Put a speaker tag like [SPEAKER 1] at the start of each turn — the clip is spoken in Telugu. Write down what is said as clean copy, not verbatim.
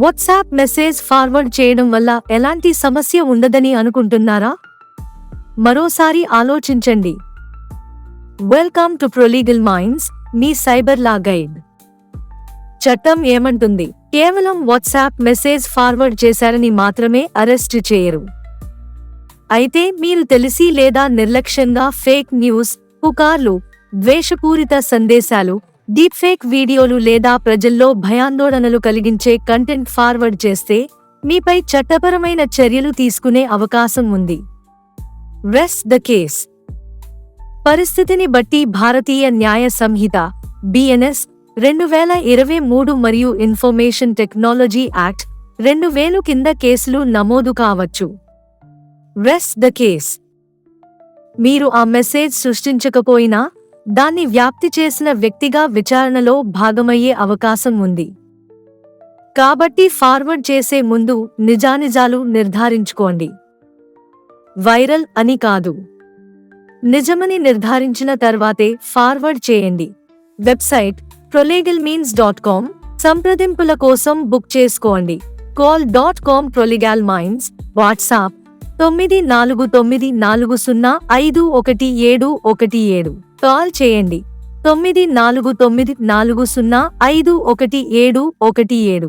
[SPEAKER 1] వాట్సాప్ మెసేజ్ ఫార్వర్డ్ చేయడం వల్ల ఎలాంటి సమస్య ఉండదని అనుకుంటున్నారా? మరోసారి ఆలోచించండి. వెల్కమ్ టు ప్రొలీగల్ మైండ్స్, మీ సైబర్ లా గైడ్. చట్టం ఏమంటుంది? కేవలం వాట్సాప్ మెసేజ్ ఫార్వర్డ్ చేశారని మాత్రమే అరెస్ట్ చేయరు. అయితే మీరు తెలిసి లేదా నిర్లక్ష్యంగా ఫేక్ న్యూస్, పుకార్లు, ద్వేషపూరిత సందేశాలు, డీప్ఫేక్ వీడియోలు లేదా ప్రజల్లో భయాందోళనలు కలిగించే కంటెంట్ ఫార్వర్డ్ చేస్తే మీపై చట్టపరమైన చర్యలు తీసుకునే అవకాశం ఉంది. Rest the case. పరిస్థితిని బట్టి భారతీయ న్యాయ సంహిత BNS 2023 మరియు ఇన్ఫర్మేషన్ టెక్నాలజీ యాక్ట్ 2000 కింద కేసులు నమోదు కావచ్చు. Rest the case. మీరు ఆ మెసేజ్ సృష్టించకపోయినా దాన్ని వ్యాప్తి చేసిన వ్యక్తిగా విచారణలో భాగమయ్యే అవకాశం ఉంది. కాబట్టి ఫార్వర్డ్ చేసే ముందు నిజానిజాలు నిర్ధారించుకోండి. వైరల్ అని కాదు, నిజమని నిర్ధారించిన తర్వాతే ఫార్వర్డ్ చేయండి. Website prolegalminds.com. సంప్రదింపుల కోసం బుక్ చేసుకోండి. call.com Prolegal Minds. WhatsApp 9494051717. Call చేయండి 9494051717.